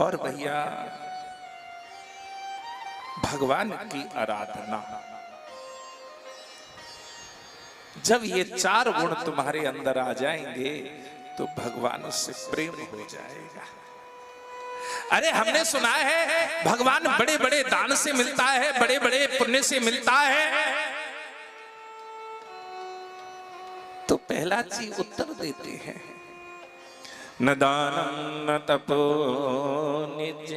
और भैया भगवान की आराधना, जब ये चार गुण तुम्हारे अंदर आ जाएंगे तो भगवान से प्रेम हो जाएगा। अरे हमने सुना है भगवान बड़े बड़े दान से मिलता है, बड़े बड़े पुण्य से मिलता है। तो पहला चीज उत्तर देते हैं, न दानम न तपो नित्य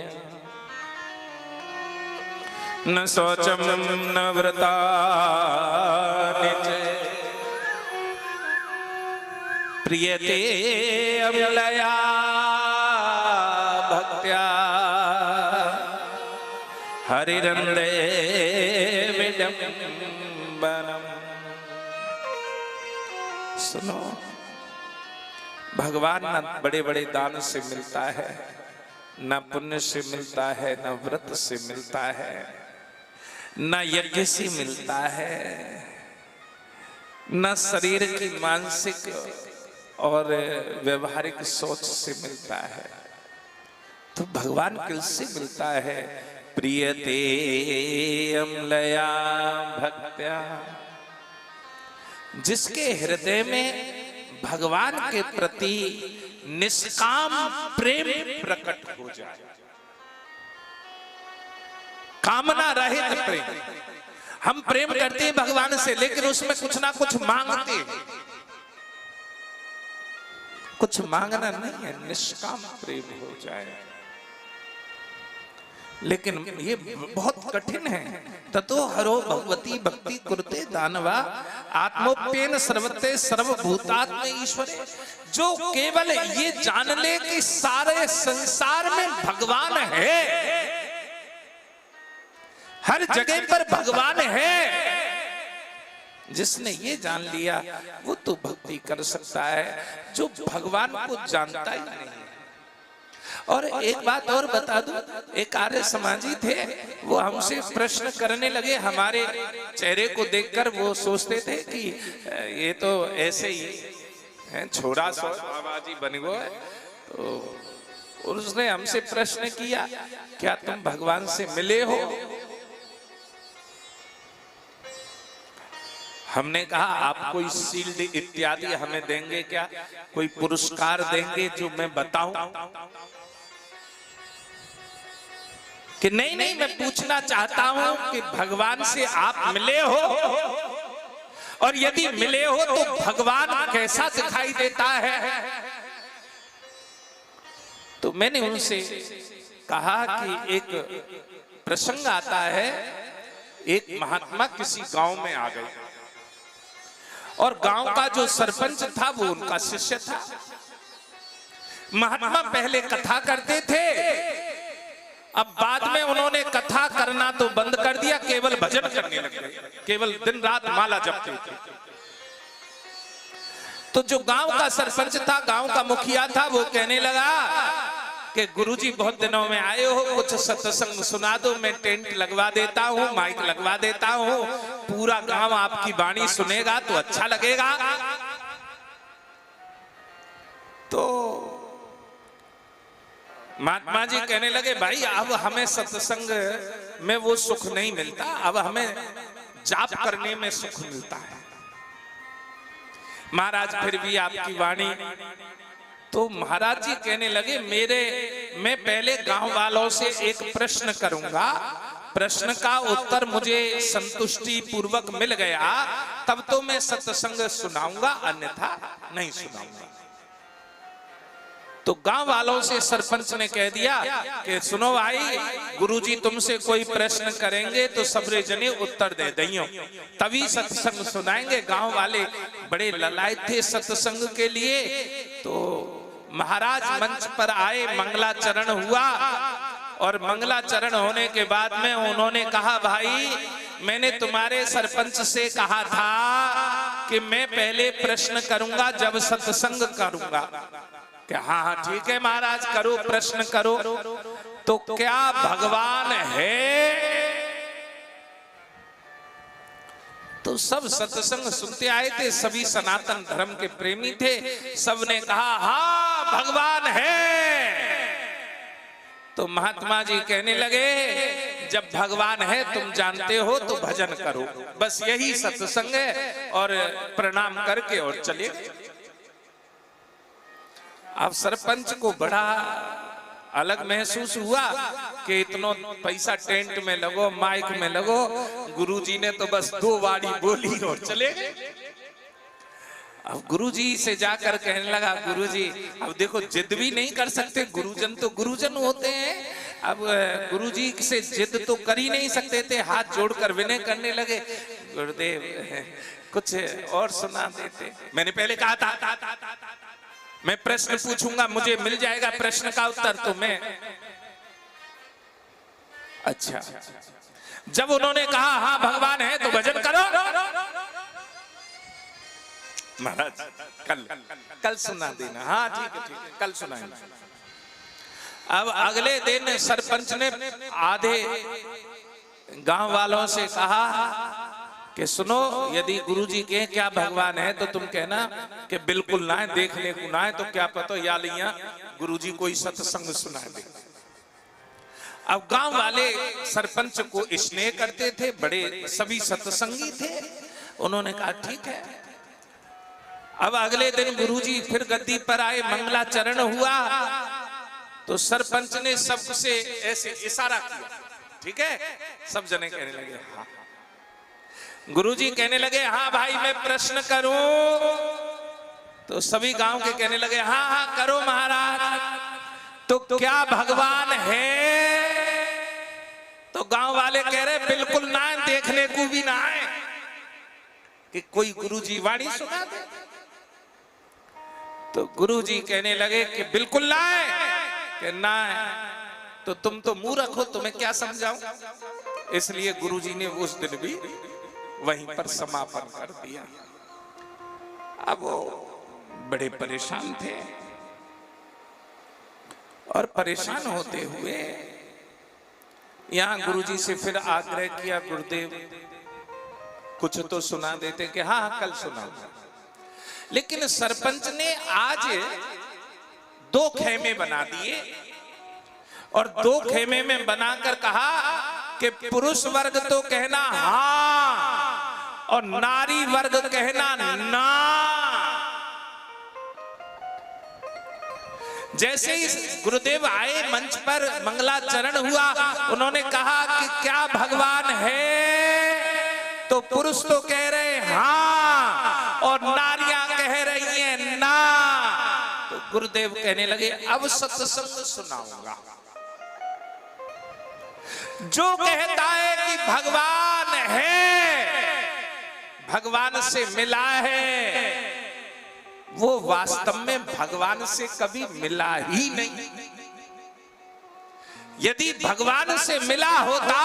न शौचम न व्रता नित्य प्रियते अमलया भक्त्या हरिरंदे विडंबनम। सुनो, भगवान न बड़े बड़े दान से मिलता है, न पुण्य से मिलता है, न व्रत से मिलता है, न यज्ञ से मिलता है, न शरीर की मानसिक और व्यवहारिक सोच से मिलता है। तो भगवान किससे मिलता है? प्रियते अम्लया भक्त्या, जिसके हृदय में भगवान के प्रति निष्काम प्रेम प्रकट हो जाए, कामना रहित प्रेम। हम प्रेम करते हैं भगवान से, लेकिन उसमें कुछ ना कुछ मांगते हैं। कुछ मांगना नहीं है, निष्काम प्रेम हो जाए। लेकिन ये बहुत कठिन है। ततो हरो भगवती भक्ति कुरुते दानवा आत्मोप्येन सर्वते सर्वभूतात्म ईश्वरे। जो केवल ये जान ले कि सारे संसार में भगवान है, हर जगह पर भगवान है, जिसने ये जान लिया वो तो भक्ति कर सकता है। जो भगवान को जानता ही नहीं। और एक बात और बता दूं, एक आर्य समाजी थे, वो हमसे प्रश्न करने लगे। हमारे चेहरे को देखकर वो सोचते थे कि ये तो ऐसे ही है, छोरा सो बाबाजी बन गए। तो उसने हमसे प्रश्न किया, क्या तुम भगवान से मिले हो? हमने कहा आप कोई शील्ड इत्यादि हमें देंगे क्या? कोई पुरस्कार देंगे जो मैं बताऊं? कि नहीं नहीं, मैं पूछना चाहता हूं कि भगवान से आप मिले हो, और यदि मिले हो तो भगवान कैसा दिखाई देता है? तो मैंने उनसे कहा कि एक प्रसंग आता है, एक महात्मा किसी गांव में आ गए और गांव का जो सरपंच था वो उनका शिष्य था। महात्मा पहले कथा करते थे, अब बाद में उन्होंने कथा करना तो बंद कर दिया, केवल भजन करने लगे, केवल दिन रात माला जपते थे। तो जो गांव का सरपंच था, गांव का मुखिया था, वो कहने लगा कि गुरुजी बहुत दिनों में आए हो, कुछ सत्संग सुना दो, मैं टेंट लगवा देता हूँ, माइक लगवा देता हूँ, पूरा गांव आपकी वाणी सुनेगा तो अच्छा लगेगा। तो महात्मा जी कहने लगे, भाई अब हमें सत्संग में वो सुख नहीं मिलता, अब हमें जाप करने में सुख मिलता है। महाराज फिर भी आपकी वाणी। तो महाराज जी कहने लगे, मैं पहले गांव वालों से एक प्रश्न करूंगा, प्रश्न का उत्तर मुझे संतुष्टि पूर्वक मिल गया तब तो मैं सत्संग सुनाऊंगा, अन्यथा नहीं सुनाऊंगा। तो गांव वालों से सरपंच ने कह दिया कि सुनो भाई, गुरुजी तुमसे कोई प्रश्न करेंगे तो सबरे जने उत्तर दे दियो, तभी सत्संग सुनाएंगे। गांव वाले बड़े ललायत थे सत्संग के लिए। तो महाराज मंच पर आए, मंगलाचरण हुआ, और मंगलाचरण होने के बाद में उन्होंने कहा, भाई मैंने तुम्हारे सरपंच से कहा था कि मैं पहले प्रश्न करूंगा जब सत्संग करूंगा। क्या? हाँ हाँ ठीक है महाराज, करो प्रश्न करो। तो क्या भगवान है? तो सब सत्संग सुनते आए थे, सभी सनातन धर्म के प्रेमी थे, सबने कहा हाँ भगवान है। तो महात्मा जी कहने लगे जब भगवान है तुम जानते हो तो भजन करो, बस यही सत्संग है। और प्रणाम करके और चले गए। अब सरपंच को बड़ा अलग महसूस हुआ कि इतना पैसा टेंट में लगो, माइक में लगो, गुरुजी ने तो बस 2 वारी बोली और चले गए। अब गुरुजी से जाकर कहने लगा, गुरुजी अब देखो जिद भी नहीं कर सकते, गुरुजन तो गुरुजन होते हैं। अब गुरुजी से जिद तो कर ही नहीं सकते थे, हाथ जोड़कर विनय करने लगे, गुरुदेव कुछ और सुना देते। मैंने पहले कहा था मैं प्रश्न पूछूंगा, मुझे मिल जाएगा प्रश्न का उत्तर, तो मैं अच्छा। जब उन्होंने कहा हाँ भगवान है तो भजन करो, महाराज कल सुना देना। हाँ ठीक है कल सुनाएंगे। अब अगले दिन सरपंच ने आधे गांव वालों से कहा कि सुनो, यदि गुरुजी कहें क्या भगवान है तो तुम कहना कि बिल्कुल ना है, देखने को ना है, तो क्या पता या लिया गुरुजी कोई सत्संग सुना दे। अब गांव वाले सरपंच को स्नेह करते थे, बड़े सभी सत्संगी थे। उन्होंने कहा ठीक है। अब अगले दिन गुरुजी फिर गद्दी पर आए, मंगलाचरण हुआ, तो सरपंच ने सबसे ऐसे इशारा किया, ठीक है, सब जने कहने लगे हाँ। गुरुजी कहने लगे हाँ भाई मैं प्रश्न करूं, तो सभी गांव के कहने लगे हाँ हाँ करो महाराज। तो क्या भगवान है? तो गांव वाले कह रहे बिल्कुल ना है, देखने को भी ना है, कि कोई गुरुजी वाणी सुना दे। तो गुरुजी कहने लगे कि बिल्कुल ना है, कि ना है तो तुम तो मूर्ख हो, तुम्हें क्या समझाऊं। इसलिए गुरुजी ने उस दिन भी वहीं पर समापन कर दिया। अब वो बड़े परेशान थे और परेशान होते हुए यहां गुरुजी से फिर आग्रह किया, गुरुदेव कुछ तो सुना देते, कि हाँ कल सुनाऊंगा। लेकिन सरपंच ने आज 2 खेमे बना दिए और 2 खेमे में बनाकर कहा कि पुरुष वर्ग तो कहना हाँ और नारी वर्ग कहना ना। जैसे ही गुरुदेव आए मंच पर, मंगलाचरण हुआ, उन्होंने कहा कि क्या भगवान है? तो पुरुष तो कह रहे हाँ और नारियां कह रही हैं ना। तो गुरुदेव कहने लगे अब सत्संग सुनाऊंगा। जो कहता है कि भगवान है, भगवान से मिला है, वो वास्तव में भगवान से कभी मिला ही नहीं। यदि भगवान से मिला होता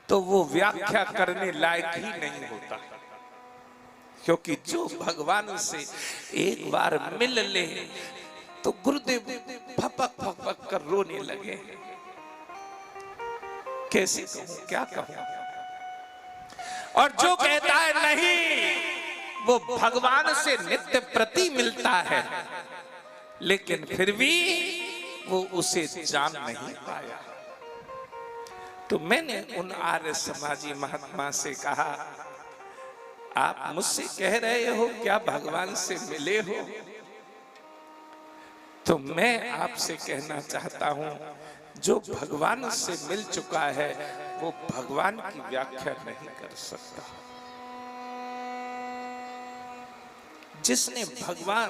तो वो व्याख्या करने लायक ही नहीं होता, क्योंकि जो भगवान से एक बार मिल ले तो गुरुदेव फपक फपक कर रोने लगे। कैसे कहूं, क्या कहूं। और जो कहता है नहीं, वो भगवान से नित्य प्रति मिलता है, लेकिन फिर भी वो उसे जान नहीं पाया। तो मैंने उन आर्य समाजी महात्मा से कहा, आप मुझसे कह रहे हो क्या भगवान से मिले हो? तो मैं आपसे कहना चाहता हूं, जो भगवान से मिल चुका है वो भगवान की व्याख्या नहीं कर सकता। जिसने भगवान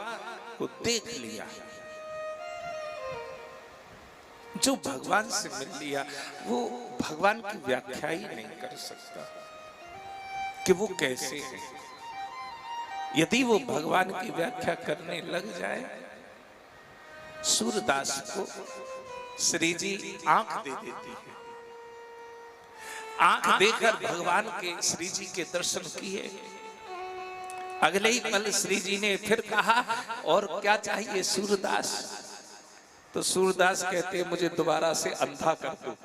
को देख लिया, जो भगवान से मिल लिया, वो भगवान की व्याख्या ही नहीं कर सकता कि वो कैसे है। यदि वो भगवान की व्याख्या करने लग जाए, सूरदास को श्री जी आंख दे देती है। आंख देकर भगवान के श्री जी के दर्शन किए। अगले ही पल श्री जी ने फिर कहा, और क्या चाहिए सूरदास? तो सूरदास कहते मुझे दोबारा से अंधा कर दो।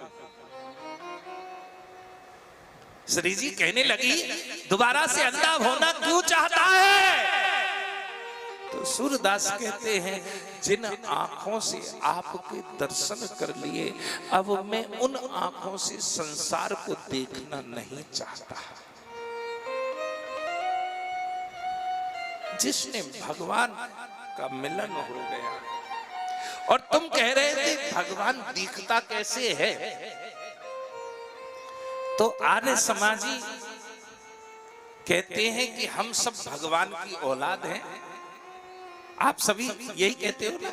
श्री जी कहने लगी, दोबारा से अंधा होना क्यों चाहता है? तो सूरदास कहते हैं जिन आंखों से आपके दर्शन कर लिए, अब मैं उन आंखों से संसार को देखना नहीं चाहता। जिसने भगवान का मिलन हो गया, और तुम कह रहे थे भगवान दिखता कैसे है, तो आर्य समाजी कहते हैं कि हम सब भगवान की औलाद हैं। आप सभी यही कहते हो ना?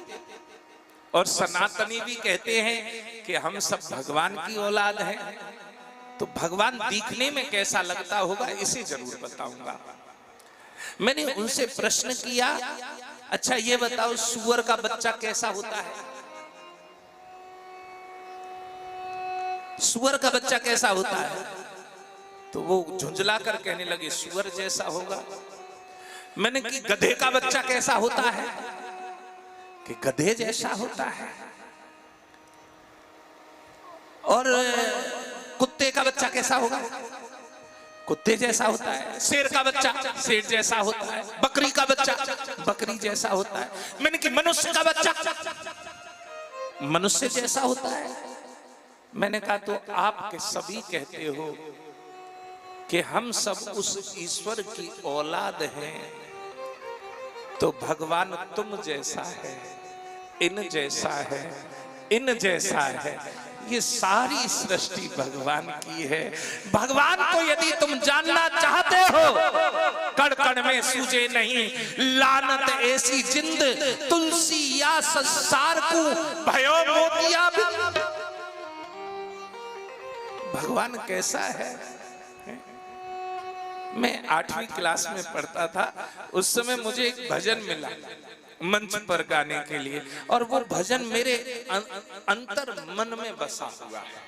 और सनातनी भी कहते हैं कि हम सब भगवान की औलाद हैं। तो भगवान दिखने में कैसा लगता होगा इसे जरूर बताऊंगा। मैंने उनसे प्रश्न किया, अच्छा ये बताओ सूअर का बच्चा कैसा होता है? सूअर का बच्चा कैसा होता है? तो वो झुंझला कर कहने लगे सूअर जैसा होगा। मैंने कि गधे का बच्चा कैसा होता है? कि गधे जैसा होता है। और कुत्ते का बच्चा कैसा होगा? कुत्ते जैसा होता है। शेर का बच्चा शेर जैसा होता है। बकरी का बच्चा बकरी जैसा होता है। मैंने कि मनुष्य का बच्चा मनुष्य जैसा होता है। मैंने कहा तो आप के सभी कहते हो कि हम सब उस ईश्वर की औलाद हैं, तो भगवान तुम जैसा है, इन जैसा है, इन जैसा है। ये सारी सृष्टि भगवान की है। भगवान को यदि तुम जानना चाहते हो, कण कण में सूझे नहीं लानत ऐसी जिंद, तुलसी या संसार को भयो मोतिया। भगवान कैसा है? मैं 8वीं क्लास में पढ़ता था, उस समय मुझे एक भजन मिला मंच पर गाने के लिए, और वो भजन मेरे अंतर मन में बसा हुआ है।